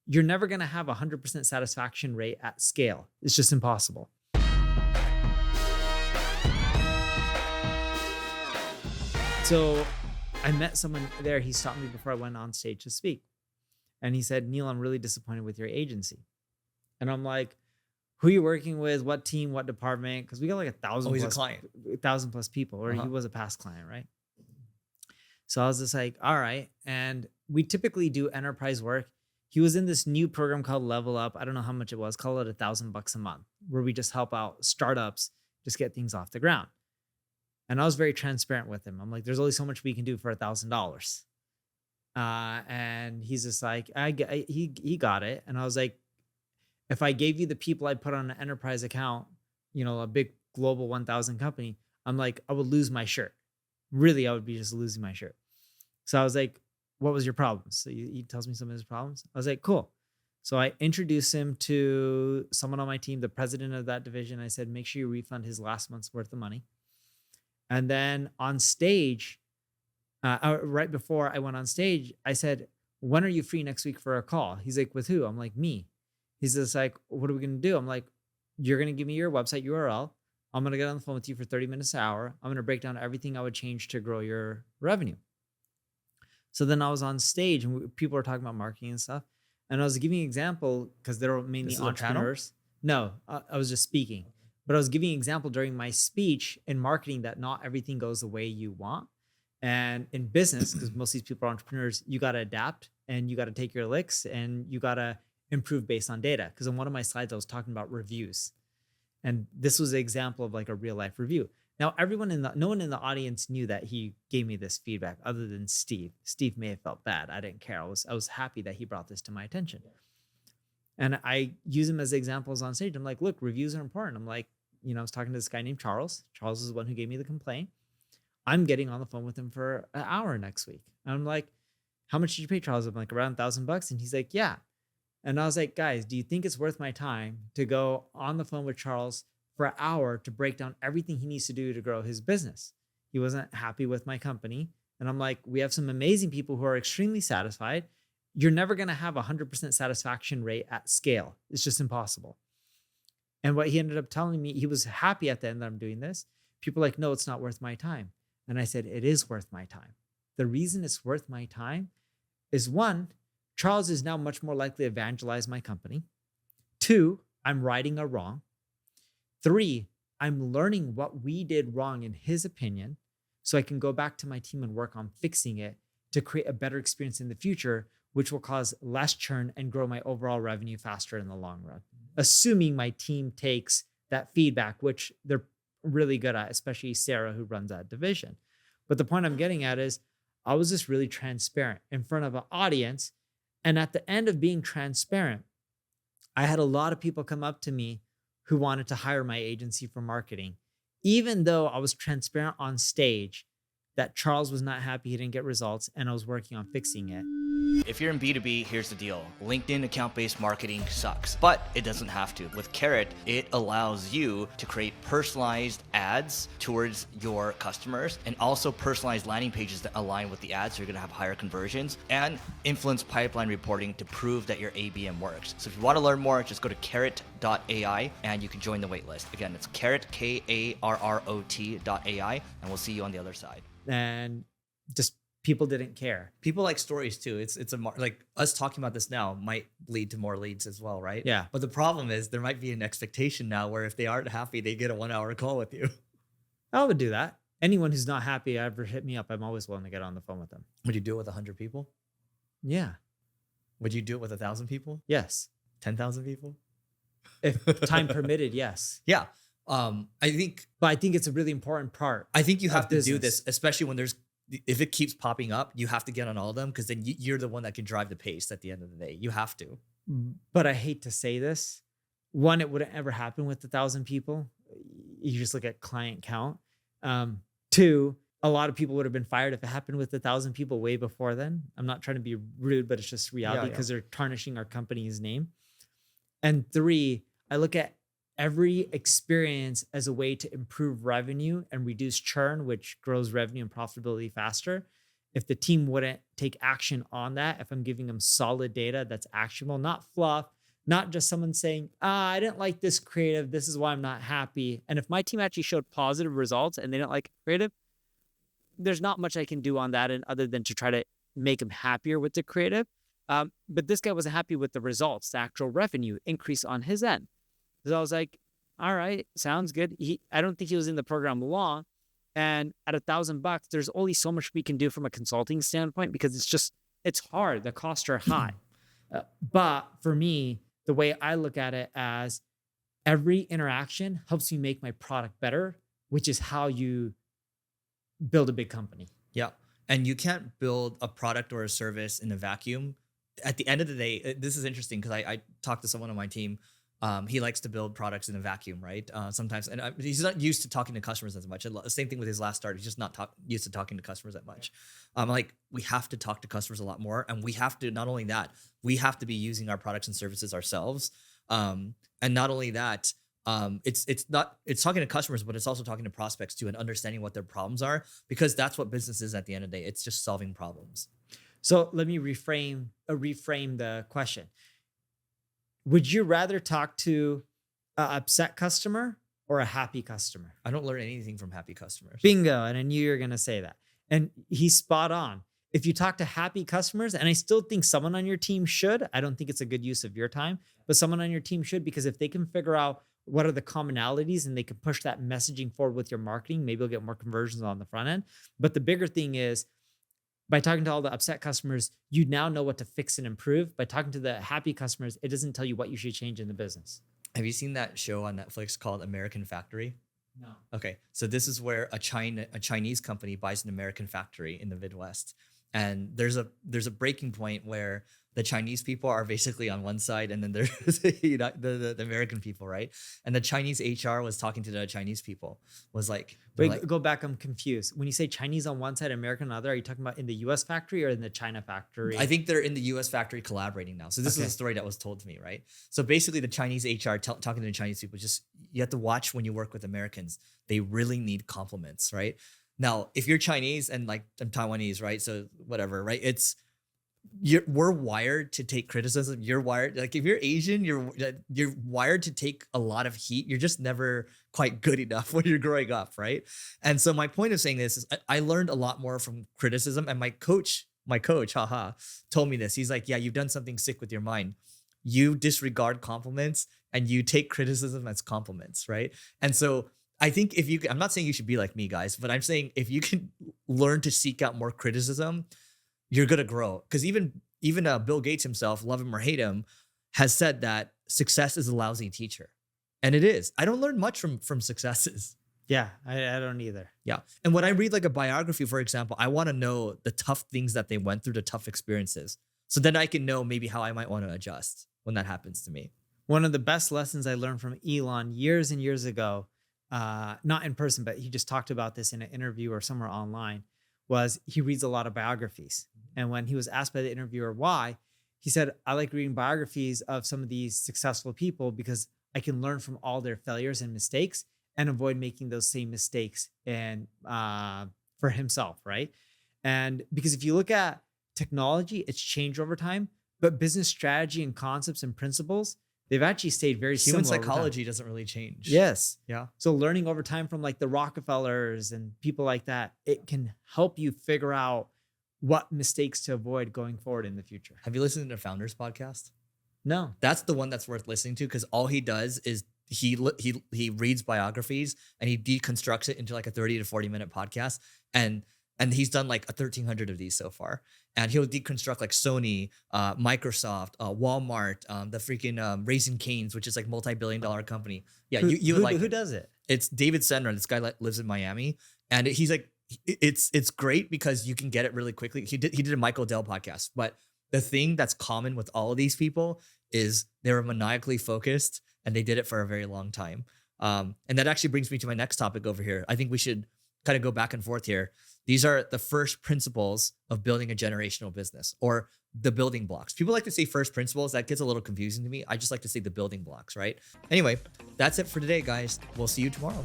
you're never going to have 100% satisfaction rate at scale. It's just impossible. So I met someone there. He stopped me before I went on stage to speak. And he said, Neil, I'm really disappointed with your agency. And I'm like, who are you working with? What team? What department? Because we got like 1,000 he's plus, a client. 1,000 plus people, or he was a past client, right? So I was just like, all right. And we typically do enterprise work. He was in this new program called Level Up. I don't know how much it was. Call it $1,000 a month, where we just help out startups, just get things off the ground. And I was very transparent with him. I'm like, there's only so much we can do for $1,000. And he's just like, he got it. And I was like, if I gave you the people I'd put on an enterprise account, a big global 1,000 company, I'm like, I would lose my shirt. Really, I would be just losing my shirt. So I was like, what was your problem? So he tells me some of his problems. I was like, cool. So I introduced him to someone on my team, the president of that division. I said, make sure you refund his last month's worth of money. And then on stage, right before I went on stage, I said, when are you free next week for a call? He's like, with who? I'm like, me. He's just like, what are we going to do? I'm like, you're going to give me your website URL. I'm going to get on the phone with you for 30 minutes an hour. I'm going to break down everything I would change to grow your revenue. So then I was on stage and people were talking about marketing and stuff. And I was giving an example because they're mainly entrepreneurs. No, I was just speaking. But I was giving an example during my speech in marketing that not everything goes the way you want. And in business, because most of these people are entrepreneurs, you got to adapt and you got to take your licks and you got to improve based on data. Because on one of my slides, I was talking about reviews. And this was an example of like a real life review. Now, no one in the audience knew that he gave me this feedback other than Steve. Steve may have felt bad. I didn't care. I was happy that he brought this to my attention. And I use him as examples on stage. I'm like, look, reviews are important. I'm like, I was talking to this guy named Charles. Charles is the one who gave me the complaint. I'm getting on the phone with him for an hour next week. And I'm like, how much did you pay Charles? I'm like, around $1,000. And he's like, yeah. And I was like, guys, do you think it's worth my time to go on the phone with Charles for an hour to break down everything he needs to do to grow his business? He wasn't happy with my company. And I'm like, we have some amazing people who are extremely satisfied. You're never going to have 100% satisfaction rate at scale. It's just impossible. And what he ended up telling me, he was happy at the end that I'm doing this. People are like, no, it's not worth my time. And I said, it is worth my time. The reason it's worth my time is, one, Charles is now much more likely to evangelize my company. 2, I'm righting a wrong. 3, I'm learning what we did wrong in his opinion, so I can go back to my team and work on fixing it to create a better experience in the future, which will cause less churn and grow my overall revenue faster in the long run. Assuming my team takes that feedback, which they're really good at, especially Sarah, who runs that division. But the point I'm getting at is I was just really transparent in front of an audience. And at the end of being transparent, I had a lot of people come up to me who wanted to hire my agency for marketing, even though I was transparent on stage that Charles was not happy he didn't get results and I was working on fixing it. If you're in B2B, here's the deal. LinkedIn account-based marketing sucks, but it doesn't have to. With Carrot, it allows you to create personalized ads towards your customers and also personalized landing pages that align with the ads, so you're gonna have higher conversions, and influence pipeline reporting to prove that your ABM works. So if you wanna learn more, just go to carrot.ai and you can join the waitlist. Again, it's carrot, KARROT.ai, and we'll see you on the other side. And just people didn't care. People like stories too. It's like us talking about this now might lead to more leads as well, right? Yeah. But the problem is there might be an expectation now where if they aren't happy, they get a 1-hour call with you. I would do that. Anyone who's not happy ever hit me up, I'm always willing to get on the phone with them. Would you do it with 100 people? Yeah. Would you do it with 1,000 people? Yes. 10,000 people? If time permitted, yes. Yeah. But I think it's a really important part. I think you have to do this, especially when if it keeps popping up, you have to get on all of them, because then you're the one that can drive the pace at the end of the day. You have to. But I hate to say this. One, it wouldn't ever happen with 1,000 people. You just look at client count. 2, a lot of people would have been fired if it happened with 1,000 people way before then. I'm not trying to be rude, but it's just reality because they're tarnishing our company's name. And 3, I look at every experience as a way to improve revenue and reduce churn, which grows revenue and profitability faster. if the team wouldn't take action on that, if I'm giving them solid data that's actionable, not fluff, not just someone saying, I didn't like this creative, this is why I'm not happy. And if my team actually showed positive results and they didn't like creative, there's not much I can do on that, and other than to try to make them happier with the creative. But this guy wasn't happy with the results, the actual revenue increase on his end. So I was like, all right, sounds good. I don't think he was in the program long. And at $1,000, there's only so much we can do from a consulting standpoint, because it's hard. The costs are high. But for me, the way I look at it as every interaction helps me make my product better, which is how you build a big company. Yeah. And you can't build a product or a service in a vacuum. At the end of the day, this is interesting because I talked to someone on my team. He likes to build products in a vacuum, right? Sometimes, and he's not used to talking to customers as much. Same thing with his last start. He's just not used to talking to customers that much. Like, we have to talk to customers a lot more. And we have to, not only that, we have to be using our products and services ourselves. And not only that, it's talking to customers, but it's also talking to prospects too, and understanding what their problems are, because that's what business is at the end of the day. It's just solving problems. So let me reframe the question. Would you rather talk to an upset customer or a happy customer? I don't learn anything from happy customers. Bingo. And I knew you were going to say that. And he's spot on. If you talk to happy customers, and I still think someone on your team should, I don't think it's a good use of your time, but someone on your team should, because if they can figure out what are the commonalities and they can push that messaging forward with your marketing, maybe you'll get more conversions on the front end. But the bigger thing is, by talking to all the upset customers, you now know what to fix and improve. By talking to the happy customers, it doesn't tell you what you should change in the business. Have you seen that show on Netflix called American Factory? No. Okay. So this is where a Chinese company buys an American factory in the Midwest. And there's a breaking point where the Chinese people are basically on one side, and then there's the American people, right? And the Chinese HR was talking to the Chinese people, was like, wait, go back. I'm confused. When you say Chinese on one side, American on the other, are you talking about in the US factory or in the China factory? I think they're in the US factory collaborating now. So this is a story that was told to me, right? So basically the Chinese HR talking to the Chinese people, you have to watch when you work with Americans. They really need compliments, right? Now, if you're Chinese and like I'm Taiwanese, right? So whatever, right? We're wired to take criticism. You're wired, like if you're Asian, you're wired to take a lot of heat. You're just never quite good enough when you're growing up, right? And so my point of saying this is I learned a lot more from criticism. And my coach, told me this. He's like, yeah, you've done something sick with your mind. You disregard compliments and you take criticism as compliments, right? And so I think I'm not saying you should be like me, guys, but I'm saying if you can learn to seek out more criticism, you're going to grow. Because even Bill Gates himself, love him or hate him, has said that success is a lousy teacher. And it is. I don't learn much from successes. Yeah, I don't either. Yeah. And when I read like a biography, for example, I want to know the tough things that they went through, the tough experiences. So then I can know maybe how I might want to adjust when that happens to me. One of the best lessons I learned from Elon years and years ago, not in person, but he just talked about this in an interview or somewhere online, was he reads a lot of biographies. And when he was asked by the interviewer why, he said, I like reading biographies of some of these successful people because I can learn from all their failures and mistakes and avoid making those same mistakes and for himself, right? And because if you look at technology, it's changed over time, but business strategy and concepts and principles, they've actually stayed very similar. Human psychology doesn't really change. Yes. Yeah. So learning over time from like the Rockefellers and people like that, it can help you figure out what mistakes to avoid going forward in the future. Have you listened to the Founders podcast? No. That's the one that's worth listening to, because all he does is he reads biographies and he deconstructs it into like a 30 to 40 minute podcast. And he's done like 1,300 of these so far. And he'll deconstruct like Sony, Microsoft, Walmart, the freaking Raising Cane's, which is like multi-billion-dollar company. Yeah, who does it? It's David Senra. This guy lives in Miami, and he's like, it's great because you can get it really quickly. He did a Michael Dell podcast, but the thing that's common with all of these people is they were maniacally focused and they did it for a very long time. And that actually brings me to my next topic over here. I think we should kind of go back and forth here. These are the first principles of building a generational business, or the building blocks. People like to say first principles. That gets a little confusing to me. I just like to say the building blocks, right? Anyway, that's it for today, guys. We'll see you tomorrow.